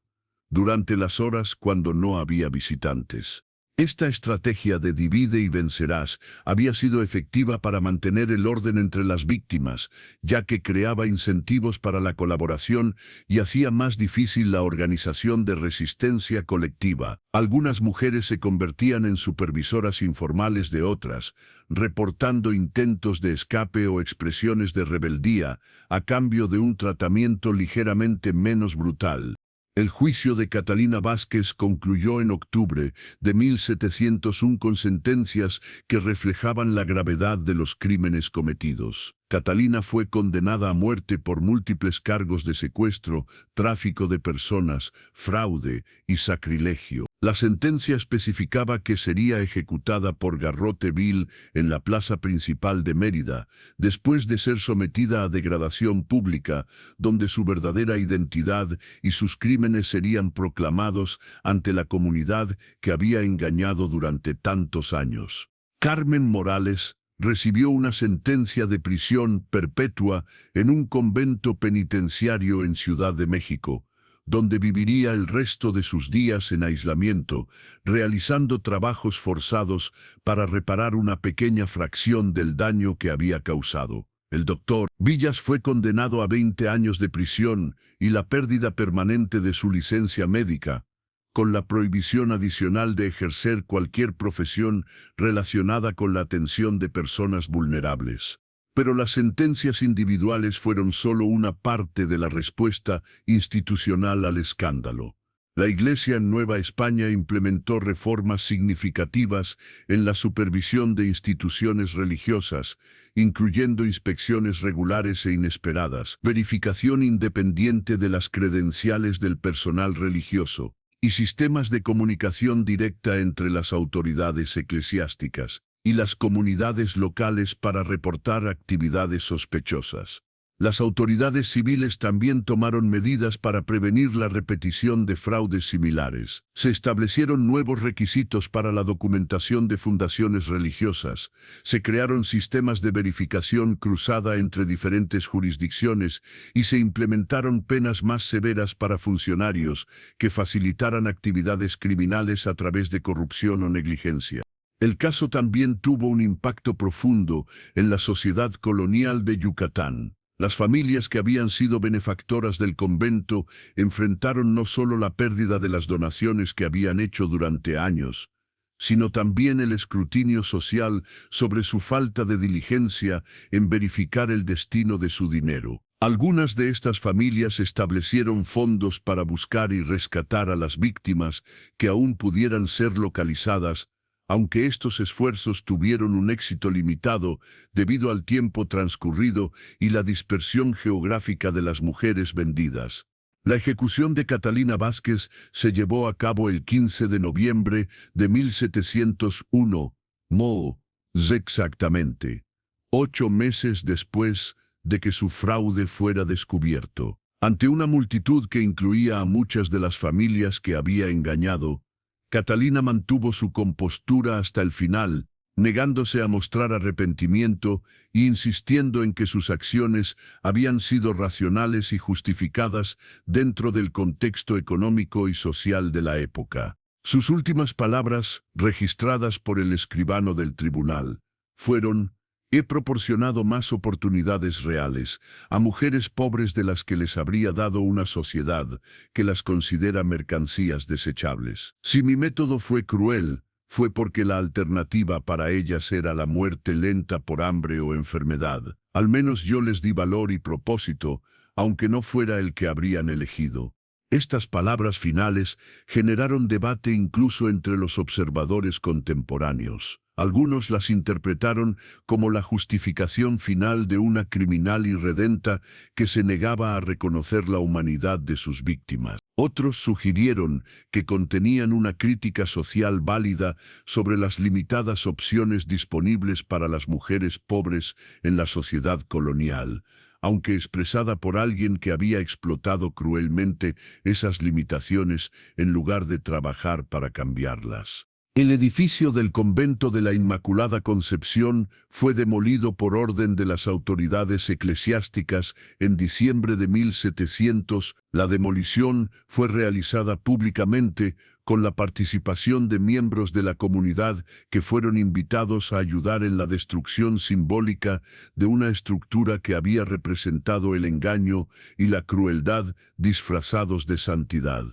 durante las horas cuando no había visitantes. Esta estrategia de divide y vencerás había sido efectiva para mantener el orden entre las víctimas, ya que creaba incentivos para la colaboración y hacía más difícil la organización de resistencia colectiva. Algunas mujeres se convertían en supervisoras informales de otras, reportando intentos de escape o expresiones de rebeldía a cambio de un tratamiento ligeramente menos brutal. El juicio de Catalina Vázquez concluyó en octubre de 1701 con sentencias que reflejaban la gravedad de los crímenes cometidos. Catalina fue condenada a muerte por múltiples cargos de secuestro, tráfico de personas, fraude y sacrilegio. La sentencia especificaba que sería ejecutada por garrote vil en la plaza principal de Mérida, después de ser sometida a degradación pública, donde su verdadera identidad y sus crímenes serían proclamados ante la comunidad que había engañado durante tantos años. Carmen Morales recibió una sentencia de prisión perpetua en un convento penitenciario en Ciudad de México, donde viviría el resto de sus días en aislamiento, realizando trabajos forzados para reparar una pequeña fracción del daño que había causado. El doctor Villas fue condenado a 20 años de prisión y la pérdida permanente de su licencia médica, con la prohibición adicional de ejercer cualquier profesión relacionada con la atención de personas vulnerables. Pero las sentencias individuales fueron solo una parte de la respuesta institucional al escándalo. La Iglesia en Nueva España implementó reformas significativas en la supervisión de instituciones religiosas, incluyendo inspecciones regulares e inesperadas, verificación independiente de las credenciales del personal religioso, y sistemas de comunicación directa entre las autoridades eclesiásticas y las comunidades locales para reportar actividades sospechosas. Las autoridades civiles también tomaron medidas para prevenir la repetición de fraudes similares. Se establecieron nuevos requisitos para la documentación de fundaciones religiosas. Se crearon sistemas de verificación cruzada entre diferentes jurisdicciones y se implementaron penas más severas para funcionarios que facilitaran actividades criminales a través de corrupción o negligencia. El caso también tuvo un impacto profundo en la sociedad colonial de Yucatán. Las familias que habían sido benefactoras del convento enfrentaron no solo la pérdida de las donaciones que habían hecho durante años, sino también el escrutinio social sobre su falta de diligencia en verificar el destino de su dinero. Algunas de estas familias establecieron fondos para buscar y rescatar a las víctimas que aún pudieran ser localizadas, aunque estos esfuerzos tuvieron un éxito limitado debido al tiempo transcurrido y la dispersión geográfica de las mujeres vendidas. La ejecución de Catalina Vázquez se llevó a cabo el 15 de noviembre de 1701, exactamente 8 meses después de que su fraude fuera descubierto. Ante una multitud que incluía a muchas de las familias que había engañado, Catalina mantuvo su compostura hasta el final, negándose a mostrar arrepentimiento e insistiendo en que sus acciones habían sido racionales y justificadas dentro del contexto económico y social de la época. Sus últimas palabras, registradas por el escribano del tribunal, fueron: «He proporcionado más oportunidades reales a mujeres pobres de las que les habría dado una sociedad que las considera mercancías desechables. Si mi método fue cruel, fue porque la alternativa para ellas era la muerte lenta por hambre o enfermedad. Al menos yo les di valor y propósito, aunque no fuera el que habrían elegido». Estas palabras finales generaron debate incluso entre los observadores contemporáneos. Algunos las interpretaron como la justificación final de una criminal irredenta que se negaba a reconocer la humanidad de sus víctimas. Otros sugirieron que contenían una crítica social válida sobre las limitadas opciones disponibles para las mujeres pobres en la sociedad colonial, aunque expresada por alguien que había explotado cruelmente esas limitaciones en lugar de trabajar para cambiarlas. El edificio del convento de la Inmaculada Concepción fue demolido por orden de las autoridades eclesiásticas en diciembre de 1700. La demolición fue realizada públicamente con la participación de miembros de la comunidad que fueron invitados a ayudar en la destrucción simbólica de una estructura que había representado el engaño y la crueldad disfrazados de santidad.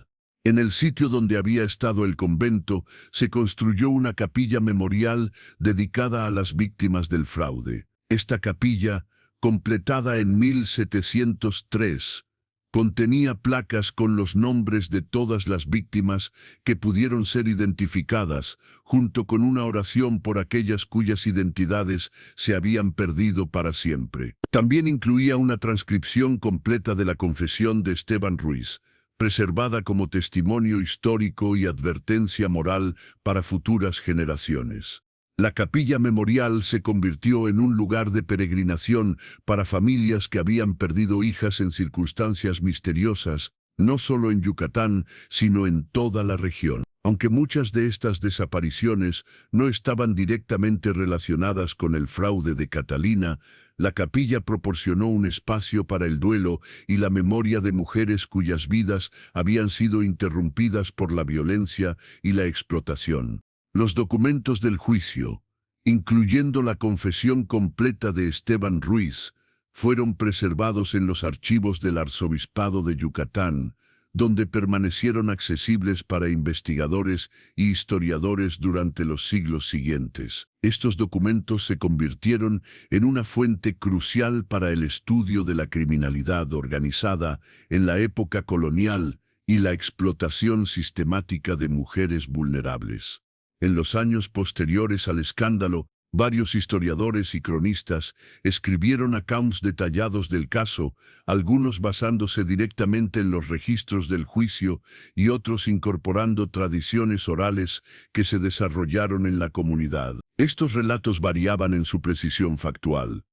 En el sitio donde había estado el convento se construyó una capilla memorial dedicada a las víctimas del fraude. Esta capilla, completada en 1703, contenía placas con los nombres de todas las víctimas que pudieron ser identificadas, junto con una oración por aquellas cuyas identidades se habían perdido para siempre. También incluía una transcripción completa de la confesión de Esteban Ruiz, preservada como testimonio histórico y advertencia moral para futuras generaciones. La capilla memorial se convirtió en un lugar de peregrinación para familias que habían perdido hijas en circunstancias misteriosas, no solo en Yucatán, sino en toda la región. Aunque muchas de estas desapariciones no estaban directamente relacionadas con el fraude de Catalina, la capilla proporcionó un espacio para el duelo y la memoria de mujeres cuyas vidas habían sido interrumpidas por la violencia y la explotación. Los documentos del juicio, incluyendo la confesión completa de Esteban Ruiz, fueron preservados en los archivos del Arzobispado de Yucatán, donde permanecieron accesibles para investigadores y historiadores durante los siglos siguientes. Estos documentos se convirtieron en una fuente crucial para el estudio de la criminalidad organizada en la época colonial y la explotación sistemática de mujeres vulnerables. En los años posteriores al escándalo, varios historiadores y cronistas escribieron accounts detallados del caso, algunos basándose directamente en los registros del juicio y otros incorporando tradiciones orales que se desarrollaron en la comunidad. Estos relatos variaban en su precisión factual,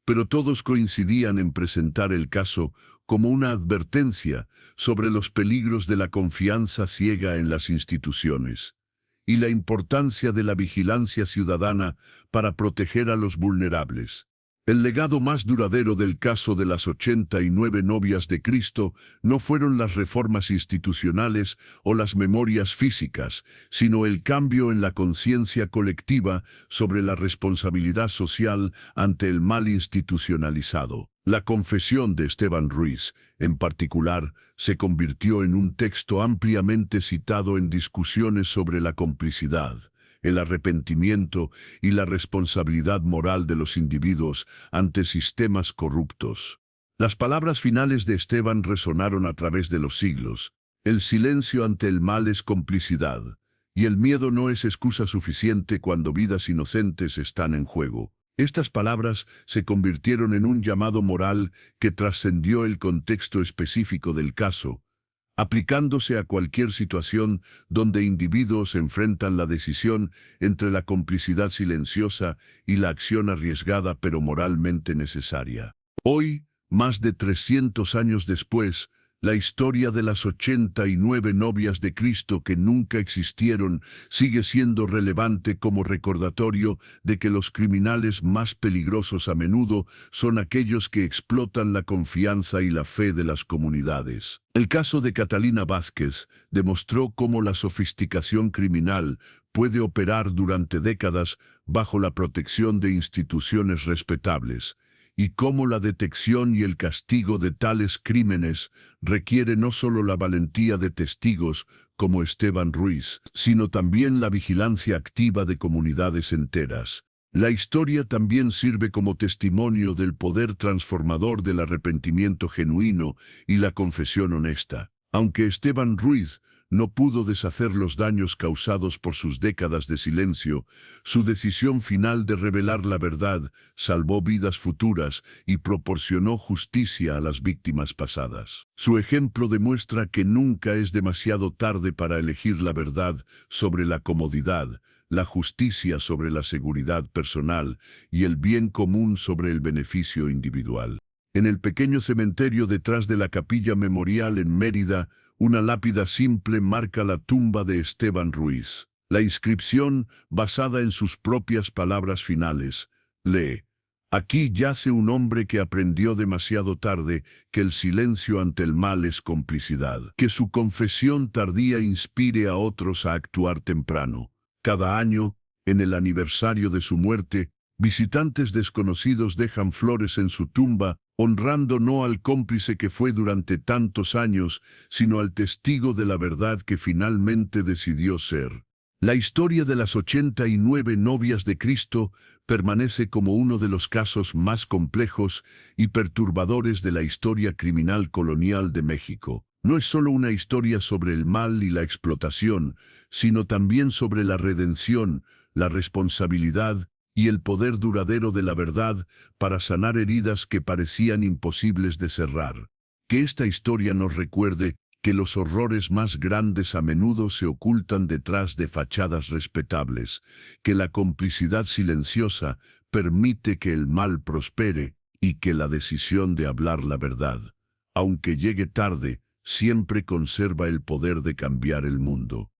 pero todos coincidían en presentar el caso como una advertencia sobre los peligros de la confianza ciega en las instituciones y la importancia de la vigilancia ciudadana para proteger a los vulnerables. El legado más duradero del caso de las 89 novias de Cristo no fueron las reformas institucionales o las memorias físicas, sino el cambio en la conciencia colectiva sobre la responsabilidad social ante el mal institucionalizado. La confesión de Esteban Ruiz, en particular, se convirtió en un texto ampliamente citado en discusiones sobre la complicidad, el arrepentimiento y la responsabilidad moral de los individuos ante sistemas corruptos. Las palabras finales de Esteban resonaron a través de los siglos. El silencio ante el mal es complicidad, y el miedo no es excusa suficiente cuando vidas inocentes están en juego. Estas palabras se convirtieron en un llamado moral que trascendió el contexto específico del caso, aplicándose a cualquier situación donde individuos enfrentan la decisión entre la complicidad silenciosa y la acción arriesgada pero moralmente necesaria. Hoy, más de 300 años después, la historia de las 89 novias de Cristo que nunca existieron sigue siendo relevante como recordatorio de que los criminales más peligrosos a menudo son aquellos que explotan la confianza y la fe de las comunidades. El caso de Catalina Vázquez demostró cómo la sofisticación criminal puede operar durante décadas bajo la protección de instituciones respetables, y cómo la detección y el castigo de tales crímenes requiere no solo la valentía de testigos como Esteban Ruiz, sino también la vigilancia activa de comunidades enteras. La historia también sirve como testimonio del poder transformador del arrepentimiento genuino y la confesión honesta. Aunque Esteban Ruiz no pudo deshacer los daños causados por sus décadas de silencio, su decisión final de revelar la verdad salvó vidas futuras y proporcionó justicia a las víctimas pasadas. Su ejemplo demuestra que nunca es demasiado tarde para elegir la verdad sobre la comodidad, la justicia sobre la seguridad personal y el bien común sobre el beneficio individual. En el pequeño cementerio detrás de la capilla memorial en Mérida, una lápida simple marca la tumba de Esteban Ruiz. La inscripción, basada en sus propias palabras finales, lee: «Aquí yace un hombre que aprendió demasiado tarde que el silencio ante el mal es complicidad. Que su confesión tardía inspire a otros a actuar temprano». Cada año, en el aniversario de su muerte, visitantes desconocidos dejan flores en su tumba, honrando no al cómplice que fue durante tantos años, sino al testigo de la verdad que finalmente decidió ser. La historia de las 89 novias de Cristo permanece como uno de los casos más complejos y perturbadores de la historia criminal colonial de México. No es solo una historia sobre el mal y la explotación, sino también sobre la redención, la responsabilidad y el poder duradero de la verdad para sanar heridas que parecían imposibles de cerrar. Que esta historia nos recuerde que los horrores más grandes a menudo se ocultan detrás de fachadas respetables, que la complicidad silenciosa permite que el mal prospere y que la decisión de hablar la verdad, aunque llegue tarde, siempre conserva el poder de cambiar el mundo.